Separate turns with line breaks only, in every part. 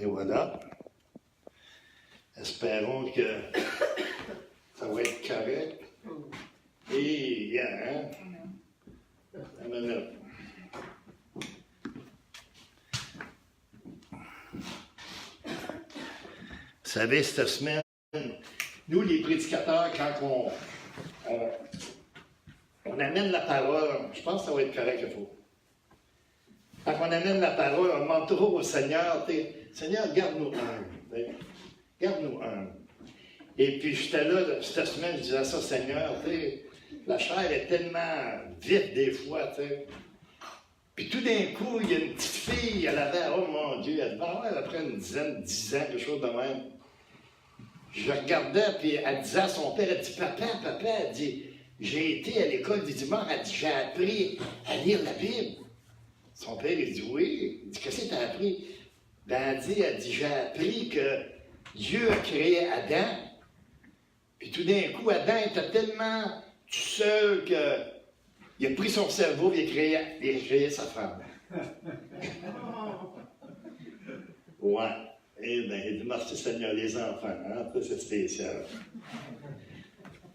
Et voilà. Espérons que ça va être correct. Et, hein? Une minute. Vous savez, cette semaine, nous, les prédicateurs, quand on amène la parole, je pense que ça va être correct il faut. Quand on amène la parole, on demande toujours au Seigneur, Seigneur, garde-nous humbles. Garde-nous humbles. Et puis, j'étais là, cette semaine, je disais ça, Seigneur, la chair est tellement vite des fois, Puis tout d'un coup, il y a une petite fille, elle avait, oh mon Dieu, elle devait avoir après une dizaine, 10 ans, quelque chose de même. Je regardais, puis elle disait à son père, elle dit, papa, elle dit, j'ai été à l'école du dimanche, elle dit, j'ai appris à lire la Bible. Son père, il dit, oui. Il dit, qu'est-ce que tu as appris? Ben, elle dit, j'ai appris que Dieu a créé Adam. Puis tout d'un coup, Adam était tellement tout seul qu'il a pris son cerveau et il a créé sa femme. Ouais. Eh bien, il dit, merci Seigneur, les enfants, hein, c'est spécial.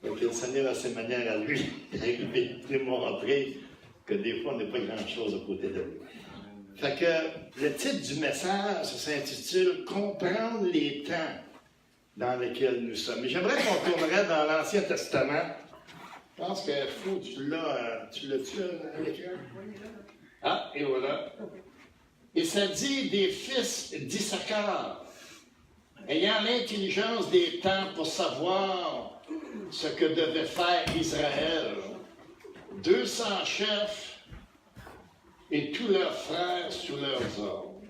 Donc, le Seigneur a ses manières à lui, il a démontré que des fois, on n'a pas grand-chose à côté de lui. Fait que le titre du message s'intitule « Comprendre les temps dans lesquels nous sommes ». Et j'aimerais qu'on tournerait dans l'Ancien Testament. Je pense qu'il faut, tu l'as-tu à l'écran? Ah, et voilà. Et ça dit des fils d'Issachar, ayant l'intelligence des temps pour savoir ce que devait faire Israël, 200 chefs et tous leurs frères sous leurs ordres.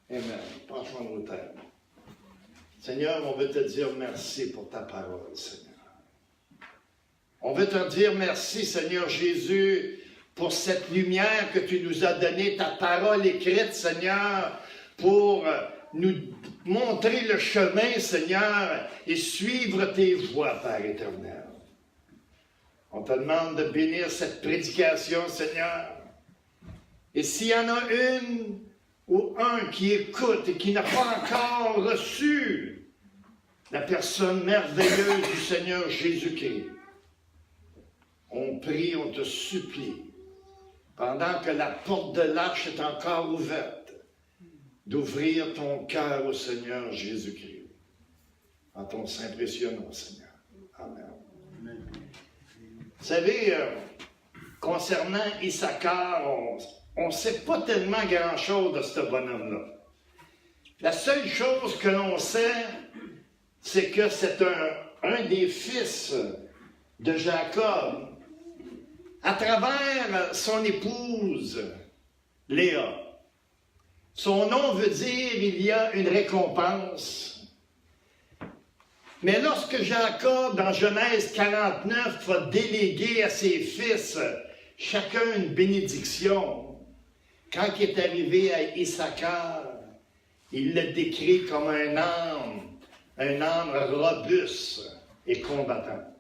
Amen. Penchons nos têtes. Seigneur, on veut te dire merci pour ta parole, Seigneur. On veut te dire merci, Seigneur Jésus, pour cette lumière que tu nous as donnée, ta parole écrite, Seigneur, pour nous montrer le chemin, Seigneur, et suivre tes voies, Père éternel. On te demande de bénir cette prédication, Seigneur. Et s'il y en a une ou un qui écoute et qui n'a pas encore reçu la personne merveilleuse du Seigneur Jésus-Christ, on prie, on te supplie, pendant que la porte de l'arche est encore ouverte, d'ouvrir ton cœur au Seigneur Jésus-Christ. En ton saint précieux nom, Seigneur. Amen. Amen. Vous savez, concernant Issachar, on ne sait pas tellement grand-chose de ce bonhomme-là. La seule chose que l'on sait, c'est que c'est un des fils de Jacob, à travers son épouse, Léa. Son nom veut dire « il y a une récompense ». Mais lorsque Jacob, dans Genèse 49, va déléguer à ses fils chacun une bénédiction, quand il est arrivé à Issachar, il le décrit comme un homme robuste et combattant.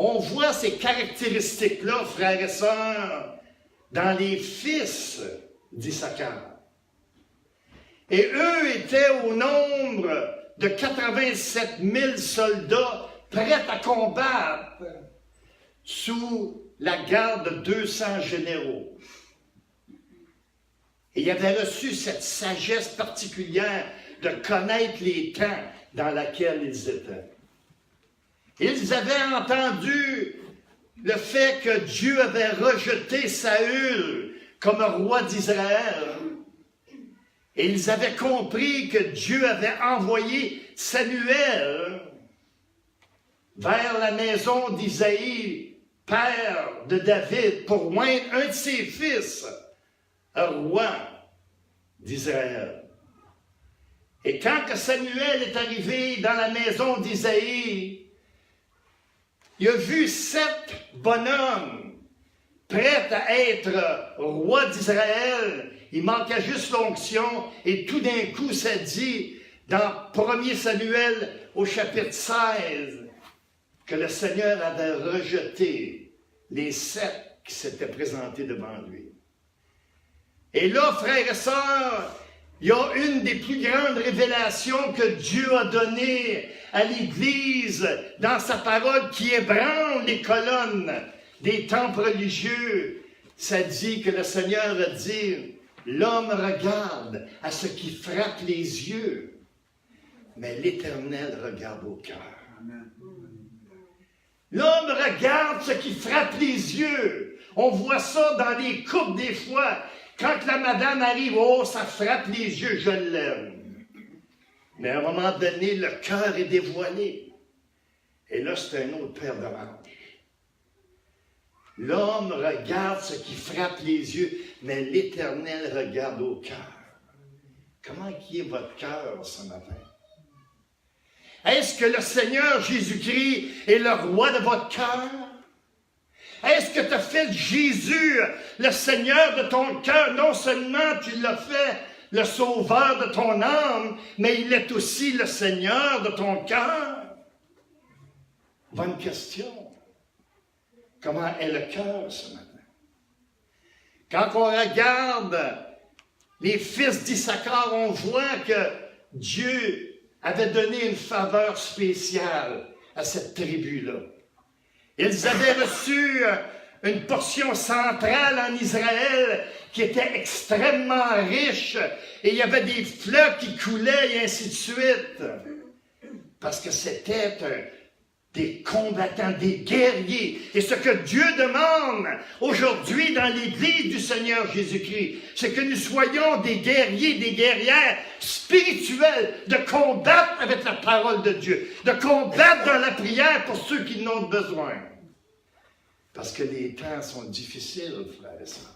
On voit ces caractéristiques-là, frères et sœurs, dans les fils d'Issachar. Et eux étaient au nombre de 87 000 soldats prêts à combattre sous la garde de 200 généraux. Et ils avaient reçu cette sagesse particulière de connaître les temps dans lesquels ils étaient. Ils avaient entendu le fait que Dieu avait rejeté Saül comme roi d'Israël. Et ils avaient compris que Dieu avait envoyé Samuel vers la maison d'Isaïe, père de David, pour oindre un de ses fils, roi d'Israël. Et quand que Samuel est arrivé dans la maison d'Isaïe, il a vu 7 bonhommes prêts à être roi d'Israël. Il manquait juste l'onction et tout d'un coup, ça dit dans 1 Samuel au chapitre 16 que le Seigneur avait rejeté les 7 qui s'étaient présentés devant lui. Et là, frères et sœurs, Il y a une des plus grandes révélations que Dieu a données à l'Église dans sa parole qui ébranle les colonnes des temples religieux. Ça dit que le Seigneur a dit, l'homme regarde à ce qui frappe les yeux, mais l'Éternel regarde au cœur. L'homme regarde ce qui frappe les yeux. On voit ça dans les couples des fois. Quand la madame arrive, oh, ça frappe les yeux, je l'aime. Mais à un moment donné, le cœur est dévoilé. Et là, c'est un autre paire de manches. L'homme regarde ce qui frappe les yeux, mais l'Éternel regarde au cœur. Comment qui est votre cœur ce matin? Est-ce que le Seigneur Jésus-Christ est le roi de votre cœur? Est-ce que tu as fait de Jésus le Seigneur de ton cœur? Non seulement tu l'as fait le sauveur de ton âme, mais il est aussi le Seigneur de ton cœur. Bonne question. Comment est le cœur ce matin? Quand on regarde les fils d'Issachar, on voit que Dieu avait donné une faveur spéciale à cette tribu-là. Ils avaient reçu une portion centrale en Israël qui était extrêmement riche et il y avait des fleuves qui coulaient et ainsi de suite. Parce que c'était des combattants, des guerriers. Et ce que Dieu demande aujourd'hui dans l'Église du Seigneur Jésus-Christ, c'est que nous soyons des guerriers, des guerrières spirituelles, de combattre avec la parole de Dieu, de combattre dans la prière pour ceux qui en ont besoin. Parce que les temps sont difficiles, frères et sœurs.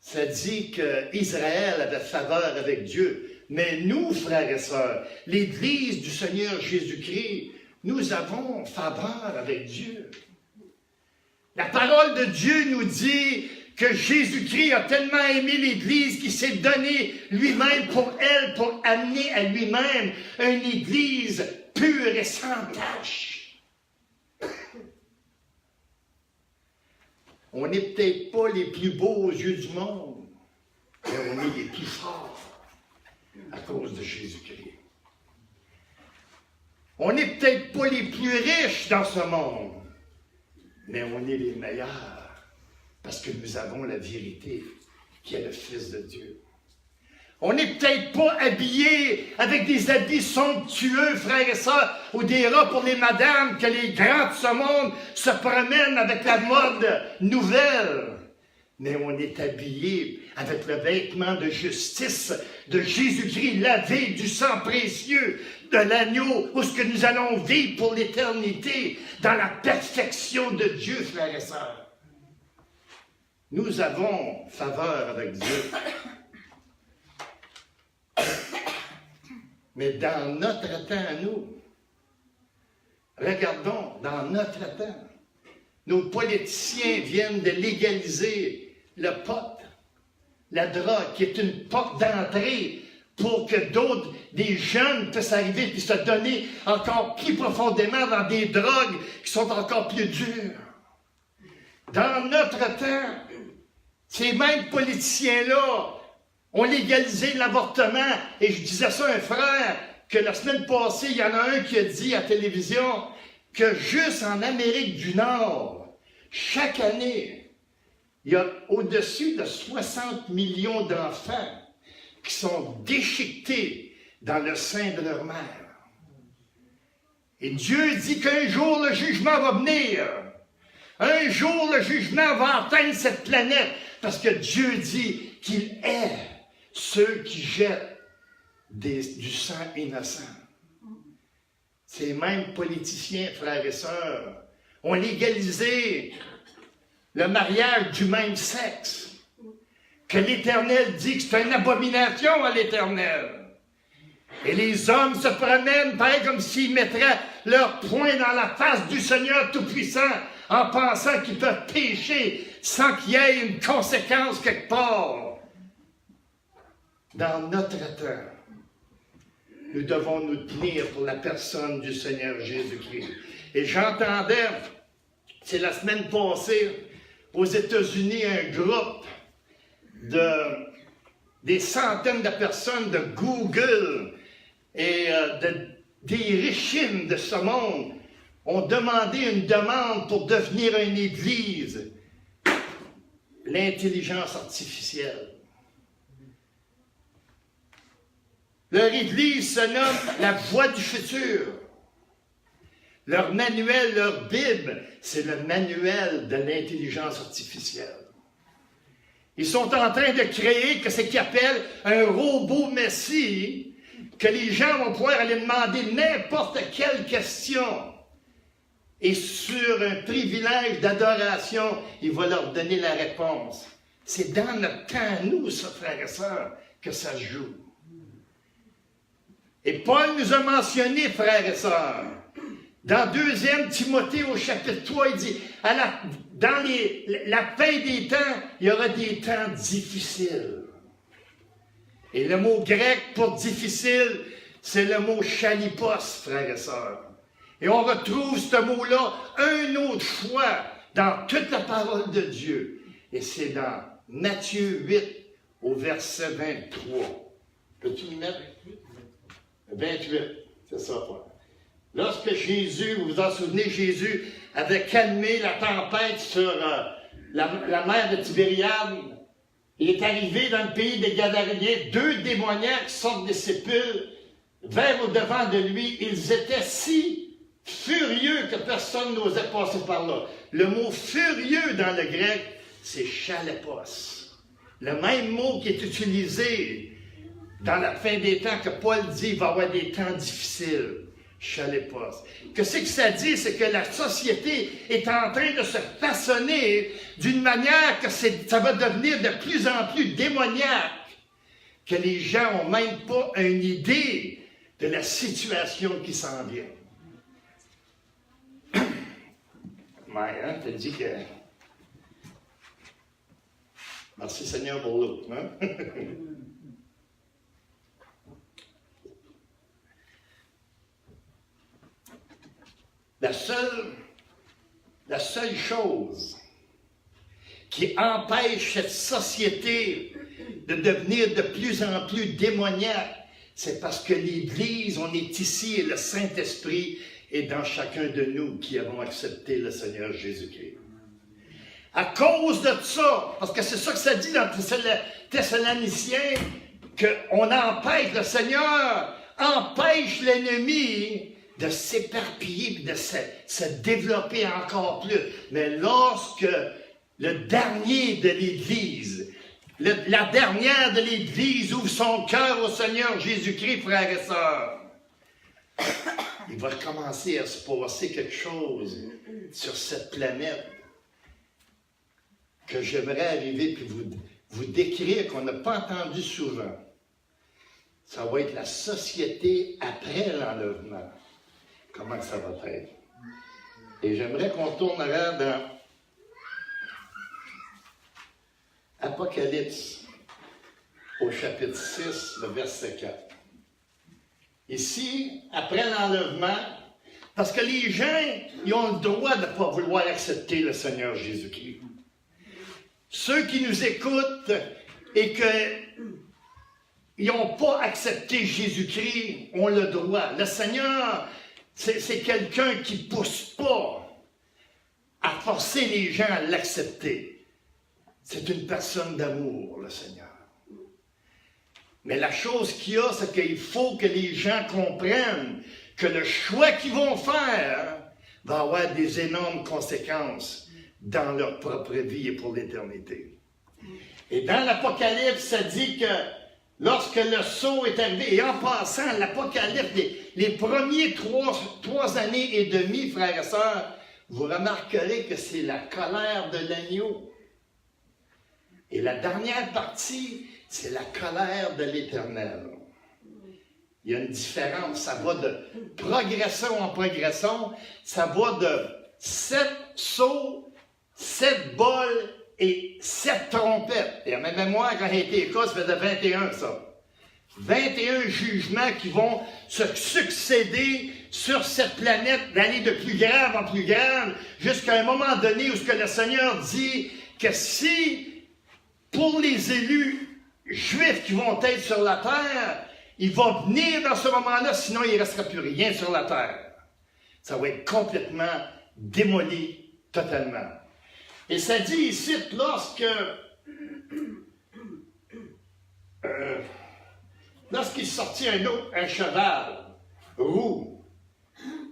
Ça dit qu'Israël avait faveur avec Dieu. Mais nous, frères et sœurs, l'Église du Seigneur Jésus-Christ, nous avons faveur avec Dieu. La parole de Dieu nous dit que Jésus-Christ a tellement aimé l'Église qu'il s'est donné lui-même pour elle, pour amener à lui-même une Église pure et sans tache. On n'est peut-être pas les plus beaux aux yeux du monde, mais on est les plus forts à cause de Jésus-Christ. On n'est peut-être pas les plus riches dans ce monde, mais on est les meilleurs parce que nous avons la vérité qui est le Fils de Dieu. On n'est peut-être pas habillés avec des habits somptueux, frères et sœurs, ou des robes pour les madames, que les grands de ce monde se promènent avec la mode nouvelle. Mais on est habillés avec le vêtement de justice de Jésus-Christ, lavé du sang précieux de l'agneau, où ce que nous allons vivre pour l'éternité, dans la perfection de Dieu, frères et sœurs. Nous avons faveur avec Dieu. Mais dans notre temps à nous, regardons, dans notre temps, nos politiciens viennent de légaliser le pot, la drogue, qui est une porte d'entrée pour que d'autres, des jeunes, puissent arriver et se donner encore plus profondément dans des drogues qui sont encore plus dures. Dans notre temps, ces mêmes politiciens-là ont légalisé l'avortement. Et je disais ça à un frère, que la semaine passée, il y en a un qui a dit à la télévision que juste en Amérique du Nord, chaque année, il y a au-dessus de 60 millions d'enfants qui sont déchiquetés dans le sein de leur mère. Et Dieu dit qu'un jour le jugement va venir. Un jour le jugement va atteindre cette planète parce que Dieu dit qu'il est ceux qui jettent du sang innocent. Ces mêmes politiciens, frères et sœurs, ont légalisé le mariage du même sexe, que l'Éternel dit que c'est une abomination à l'Éternel. Et les hommes se promènent, pareil comme s'ils mettraient leur poing dans la face du Seigneur Tout-Puissant, en pensant qu'ils peuvent pécher sans qu'il y ait une conséquence quelque part. Dans notre temps, nous devons nous tenir pour la personne du Seigneur Jésus-Christ. Et j'entendais, c'est la semaine passée, aux États-Unis, un groupe
des centaines de personnes de Google et des richimes de ce monde ont demandé une demande pour devenir une église. L'intelligence artificielle. Leur église se nomme la Voix du futur. Leur manuel, leur Bible, c'est le manuel de l'intelligence artificielle. Ils sont en train de créer ce qu'ils appellent un robot messie, que les gens vont pouvoir aller demander n'importe quelle question. Et sur un privilège d'adoration, il va leur donner la réponse. C'est dans notre temps, nous, ça, frères et sœurs, que ça se joue. Et Paul nous a mentionné, frères et sœurs, dans 2 Timothée au chapitre 3, il dit, dans la fin des temps, il y aura des temps difficiles. Et le mot grec pour difficile, c'est le mot chalipos, frères et sœurs. Et on retrouve ce mot-là une autre fois dans toute la parole de Dieu. Et c'est dans Matthieu 8, au verset 23. Peux-tu le mettre? 28, c'est ça, Paul. Lorsque Jésus, vous vous en souvenez, Jésus avait calmé la tempête sur la mer de Tibériade, il est arrivé dans le pays des Gadaréniens, 2 démoniaques sortent des sépulcres, vinrent au-devant de lui, ils étaient si furieux que personne n'osait passer par là. Le mot furieux dans le grec, c'est chalépos. Le même mot qui est utilisé dans la fin des temps que Paul dit, il va y avoir des temps difficiles. Chalépos. Que ce que ça dit, c'est que la société est en train de se façonner d'une manière que ça va devenir de plus en plus démoniaque, que les gens n'ont même pas une idée de la situation qui s'en vient. Mais, hein, t'as dit que... Merci Seigneur pour l'autre, hein? La seule chose qui empêche cette société de devenir de plus en plus démoniaque, c'est parce que l'Église, on est ici et le Saint-Esprit est dans chacun de nous qui avons accepté le Seigneur Jésus-Christ. À cause de ça, parce que c'est ça que ça dit dans Thessaloniciens, qu'on empêche, le Seigneur empêche l'ennemi de s'éparpiller et de se développer encore plus. Mais lorsque le dernier de l'Église, la dernière de l'Église ouvre son cœur au Seigneur Jésus-Christ, frères et sœurs, il va commencer à se passer quelque chose sur cette planète que j'aimerais arriver et vous décrire qu'on n'a pas entendu souvent. Ça va être la société après l'enlèvement. Comment ça va être? Et j'aimerais qu'on tourne dans Apocalypse, au chapitre 6, le verset 4. Ici, après l'enlèvement, parce que les gens, ils ont le droit de ne pas vouloir accepter le Seigneur Jésus-Christ. Ceux qui nous écoutent et qu'ils n'ont pas accepté Jésus-Christ ont le droit. Le Seigneur, c'est quelqu'un qui ne pousse pas à forcer les gens à l'accepter. C'est une personne d'amour, le Seigneur. Mais la chose qu'il y a, c'est qu'il faut que les gens comprennent que le choix qu'ils vont faire va avoir des énormes conséquences dans leur propre vie et pour l'éternité. Et dans l'Apocalypse, ça dit que lorsque le sceau est arrivé, et en passant, l'Apocalypse, les premiers trois années et demie, frères et sœurs, vous remarquerez que c'est la colère de l'agneau. Et la dernière partie, c'est la colère de l'Éternel. Il y a une différence, ça va de progression en progression, ça va de 7 sceaux, 7 bols et 7 trompettes. Et à ma mémoire, quand j'ai été Écosse, ça faisait 21 ça. 21 jugements qui vont se succéder sur cette planète, d'aller de plus grave en plus grave, jusqu'à un moment donné où ce que le Seigneur dit que si, pour les élus, Juifs qui vont être sur la terre, ils vont venir dans ce moment-là, sinon il ne restera plus rien sur la terre. Ça va être complètement démoli totalement. Et ça dit ici, lorsqu'il sortit un cheval roux,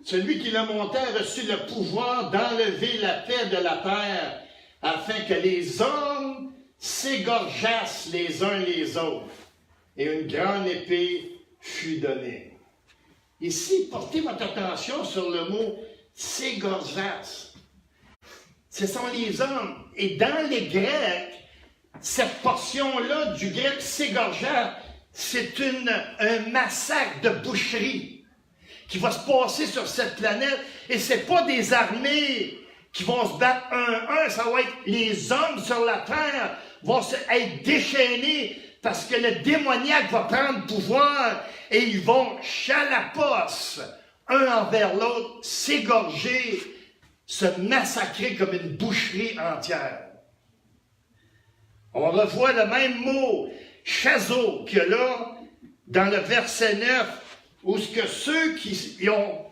celui qui le montait a reçu le pouvoir d'enlever la paix de la terre, afin que les hommes s'égorgeassent les uns les autres, et une grande épée fut donnée. Ici, portez votre attention sur le mot « s'égorgeassent ». Ce sont les hommes. Et dans les Grecs, cette portion-là du grec « s'égorgeassent », c'est un massacre de boucherie qui va se passer sur cette planète. Et ce n'est pas des armées qui vont se battre un, ça va être les hommes sur la terre vont être déchaînés parce que le démoniaque va prendre pouvoir et ils vont chalaposse un envers l'autre, s'égorger, se massacrer comme une boucherie entière. On revoit le même mot, chazo, que là, dans le verset 9, où ce que ceux qui ont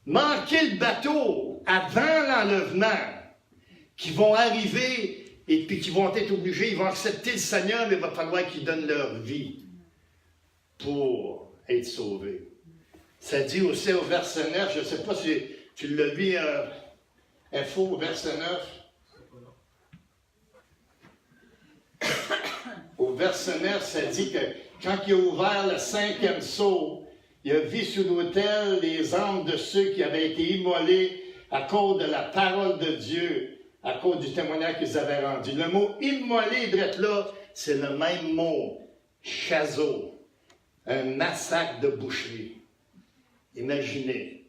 manqué le bateau avant l'enlèvement, qui vont arriver et puis qui vont être obligés, ils vont accepter le Seigneur, mais il va falloir qu'ils donnent leur vie pour être sauvés. Ça dit aussi au verset 9, je ne sais pas si tu l'as vu, info, verset 9. Au verset 9, ça dit que quand il a ouvert le 5e sceau, il a vu sous l'autel les âmes de ceux qui avaient été immolés à cause de la parole de Dieu, à cause du témoignage qu'ils avaient rendu. Le mot « immolé » d'être là, c'est le même mot, « chazo », un massacre de boucherie. Imaginez,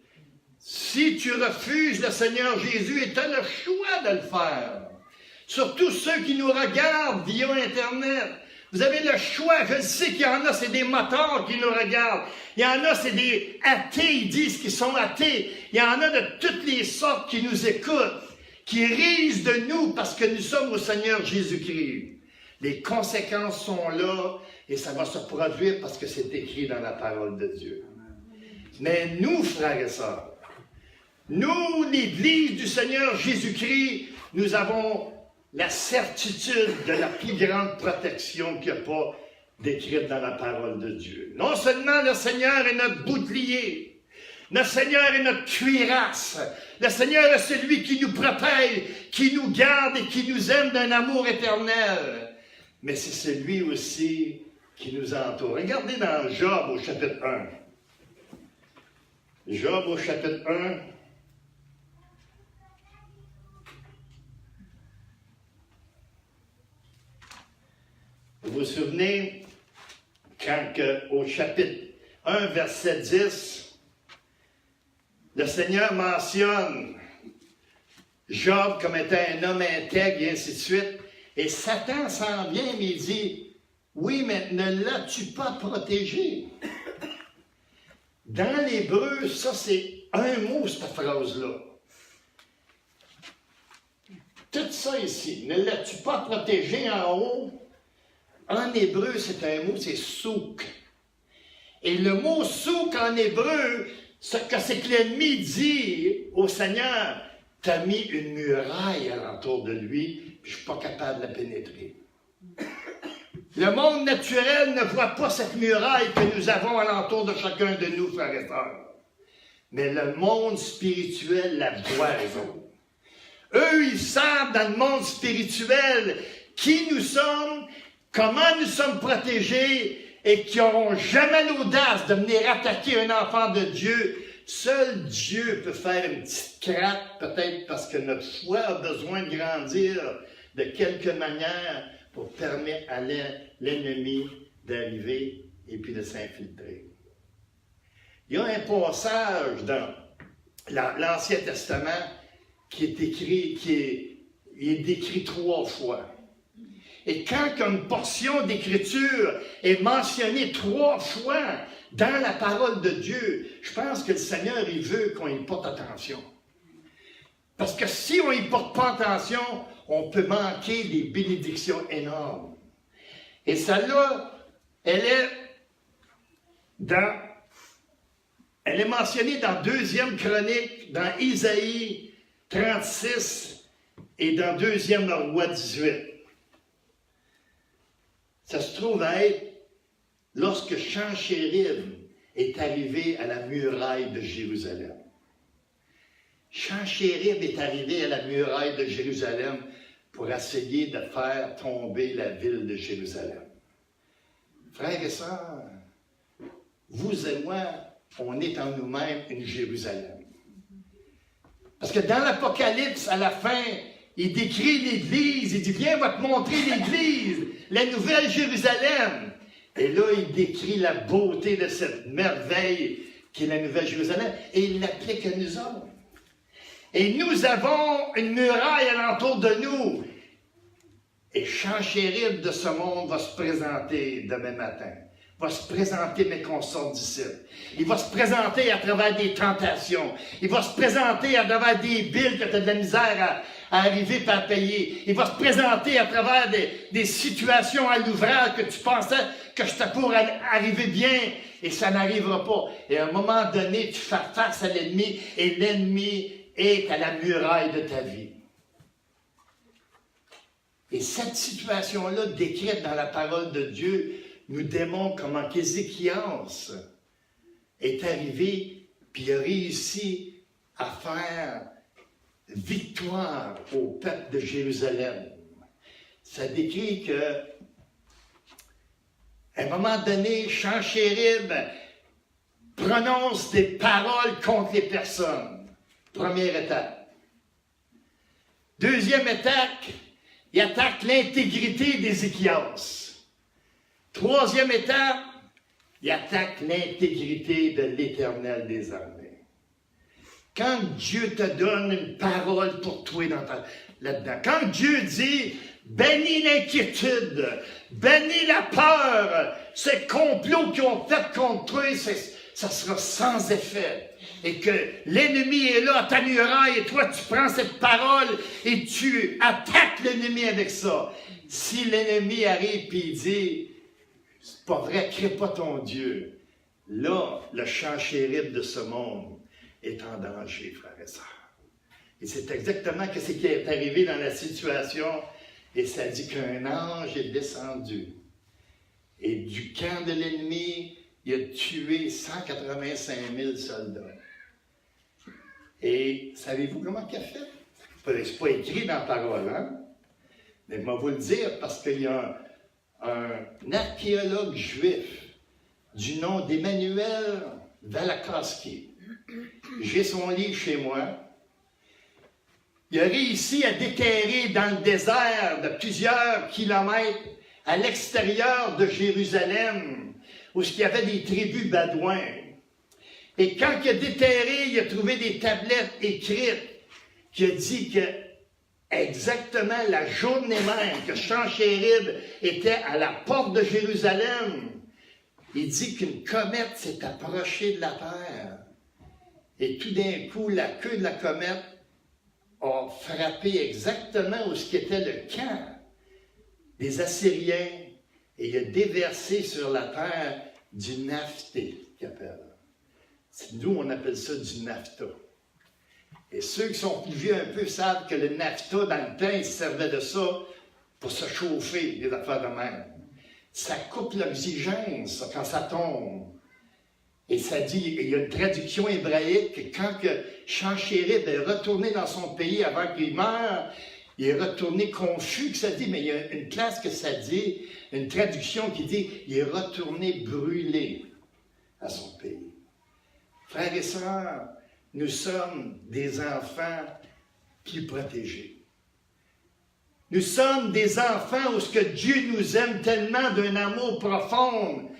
si tu refuses le Seigneur Jésus, et tu as le choix de le faire, surtout ceux qui nous regardent via Internet, vous avez le choix. Je sais qu'il y en a, c'est des motards qui nous regardent. Il y en a, c'est des athées, ils disent qu'ils sont athées. Il y en a de toutes les sortes qui nous écoutent, qui risent de nous parce que nous sommes au Seigneur Jésus-Christ. Les conséquences sont là et ça va se produire parce que c'est écrit dans la parole de Dieu. Mais nous, frères et sœurs, nous, l'Église du Seigneur Jésus-Christ, nous avons la certitude de la plus grande protection qu'il n'y a pas décrite dans la parole de Dieu. Non seulement le Seigneur est notre bouclier, le Seigneur est notre cuirasse, le Seigneur est celui qui nous protège, qui nous garde et qui nous aime d'un amour éternel, mais c'est celui aussi qui nous entoure. Regardez dans Job au chapitre 1. Job au chapitre 1. Vous vous souvenez, quand au chapitre 1, verset 10, le Seigneur mentionne Job comme étant un homme intègre et ainsi de suite, et Satan s'en vient mais il dit, oui, mais ne l'as-tu pas protégé? Dans l'hébreu, ça c'est un mot, cette phrase-là. Tout ça ici, ne l'as-tu pas protégé en haut? En hébreu, c'est un mot, c'est souk. Et le mot souk en hébreu, ce que c'est que l'ennemi dit au Seigneur, t'as mis une muraille alentour de lui, puis je ne suis pas capable de la pénétrer. Le monde naturel ne voit pas cette muraille que nous avons alentour de chacun de nous, frères et sœurs. Mais le monde spirituel la voit, eux autres. Eux, ils savent dans le monde spirituel qui nous sommes, comment nous sommes protégés et qui n'auront jamais l'audace de venir attaquer un enfant de Dieu. Seul Dieu peut faire une petite craque, peut-être parce que notre foi a besoin de grandir de quelque manière pour permettre à l'ennemi d'arriver et puis de s'infiltrer. Il y a un passage dans l'Ancien Testament qui est écrit, il est décrit 3 fois. Et quand une portion d'écriture est mentionnée 3 fois dans la parole de Dieu, je pense que le Seigneur, il veut qu'on y porte attention. Parce que si on n'y porte pas attention, on peut manquer des bénédictions énormes. Et celle-là, elle est mentionnée dans 2e Chronique, dans Isaïe 36 et dans 2e Roi 18. Ça se trouve à être lorsque Sanchérib est arrivé à la muraille de Jérusalem. Sanchérib est arrivé à la muraille de Jérusalem pour essayer de faire tomber la ville de Jérusalem. Frères et sœurs, vous et moi, on est en nous-mêmes une Jérusalem. Parce que dans l'Apocalypse, à la fin, il décrit l'Église, il dit, viens, on va te montrer l'Église, la nouvelle Jérusalem. Et là, il décrit la beauté de cette merveille qui est la nouvelle Jérusalem, et il l'applique à nous autres. Et nous avons une muraille alentour de nous. Et Sanchérib de ce monde va se présenter demain matin. Va se présenter, mais qu'on sorte d'ici. Il va se présenter à travers des tentations. Il va se présenter à travers des billes que tu as de la misère à arriver et à payer. Il va se présenter à travers des situations à l'ouvrage que tu pensais que c'était pour arriver bien, et ça n'arrivera pas. Et à un moment donné, tu fais face à l'ennemi, et l'ennemi est à la muraille de ta vie. Et cette situation-là, décrite dans la parole de Dieu, nous démontre comment qu'Ézéchias est arrivé, puis il a réussi à faire victoire au peuple de Jérusalem. Ça décrit que, à un moment donné, Sanchérib prononce des paroles contre les personnes. Première étape. Deuxième étape, il attaque l'intégrité d'Ézéchias. Troisième étape, il attaque l'intégrité de l'Éternel des armées. Quand Dieu te donne une parole pour toi là-dedans, quand Dieu dit, bénis l'inquiétude, bénis la peur, ces complots qui ont fait contre toi, ça sera sans effet. Et que l'ennemi est là à ta muraille, et toi tu prends cette parole et tu attaques l'ennemi avec ça. Si l'ennemi arrive et il dit, c'est pas vrai, crée pas ton Dieu. Là, le Sanchérib de ce monde est en danger, frères et sœurs. Et c'est exactement ce qui est arrivé dans la situation. Et ça dit qu'un ange est descendu. Et du camp de l'ennemi, il a tué 185 000 soldats. Et savez-vous comment il a fait? C'est pas écrit dans la parole, hein? Mais je vais vous le dire parce qu'il y a un archéologue juif du nom d'Emmanuel Velikovsky. J'ai son livre chez moi. Il a réussi à déterrer dans le désert de plusieurs kilomètres à l'extérieur de Jérusalem, où il y avait des tribus badouins. Et quand il a déterré, il a trouvé des tablettes écrites qui a dit que exactement la journée même que Sanchérib était à la porte de Jérusalem, il dit qu'une comète s'est approchée de la terre. Et tout d'un coup, la queue de la comète a frappé exactement où ce qui était le camp des Assyriens, et il a déversé sur la terre du naphté, qu'il appelle. Nous, on appelle ça du naphta. Et ceux qui sont plus vieux un peu savent que le naphta, dans le temps, ils servaient de ça pour se chauffer, des affaires de même. Ça coupe l'oxygène, ça, quand ça tombe. Et ça dit, il y a une traduction hébraïque, que quand Sanchérib est retourné dans son pays avant qu'il meure, il est retourné confus, que ça dit, mais il y a une classe que ça dit, une traduction qui dit, il est retourné brûlé à son pays. Frères et sœurs, nous sommes des enfants plus protégés. Nous sommes des enfants où ce que Dieu nous aime tellement d'un amour profond,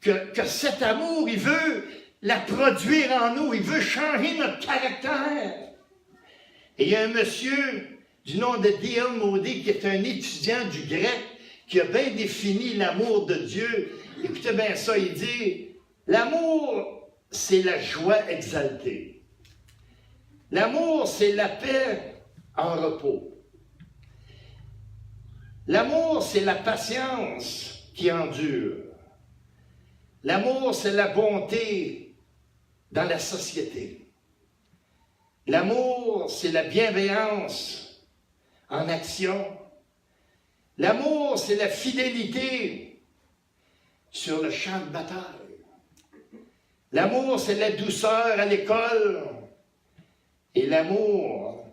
que cet amour, il veut la produire en nous, il veut changer notre caractère. Et il y a un monsieur du nom de D.L. Moody, qui est un étudiant du grec, qui a bien défini l'amour de Dieu. Écoutez bien ça, il dit, l'amour, c'est la joie exaltée. L'amour, c'est la paix en repos. L'amour, c'est la patience qui endure. L'amour, c'est la bonté dans la société. L'amour, c'est la bienveillance en action. L'amour, c'est la fidélité sur le champ de bataille. L'amour, c'est la douceur à l'école. Et l'amour,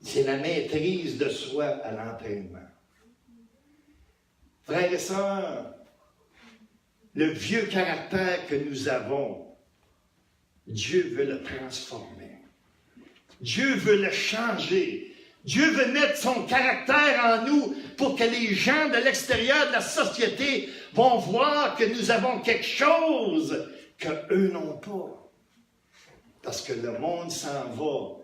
c'est la maîtrise de soi à l'entraînement. Frères et sœurs, le vieux caractère que nous avons, Dieu veut le transformer. Dieu veut le changer. Dieu veut mettre son caractère en nous pour que les gens de l'extérieur de la société vont voir que nous avons quelque chose qu'eux n'ont pas. Parce que le monde s'en va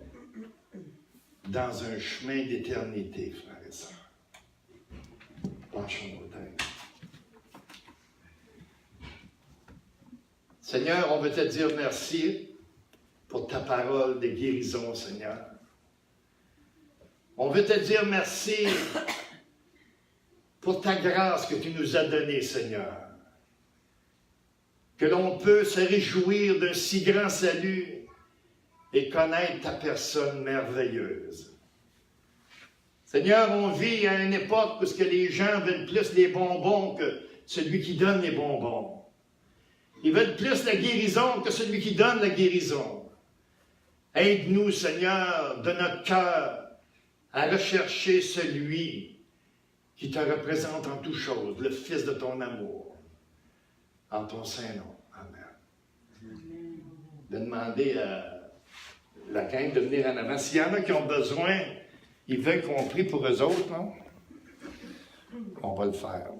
dans un chemin d'éternité, frères et sœurs. Penchons nos têtes. Seigneur, on veut te dire merci pour ta parole de guérison, Seigneur. On veut te dire merci pour ta grâce que tu nous as donnée, Seigneur. Que l'on peut se réjouir d'un si grand salut et connaître ta personne merveilleuse. Seigneur, on vit à une époque où les gens veulent plus les bonbons que celui qui donne les bonbons. Ils veulent plus la guérison que celui qui donne la guérison. Aide-nous, Seigneur, de notre cœur, à rechercher celui qui te représente en toutes choses, le Fils de ton amour, en ton saint nom. Amen. De demander à la gang de venir en avant. S'il y en a qui ont besoin, ils veulent qu'on prie pour eux autres, non? On va le faire.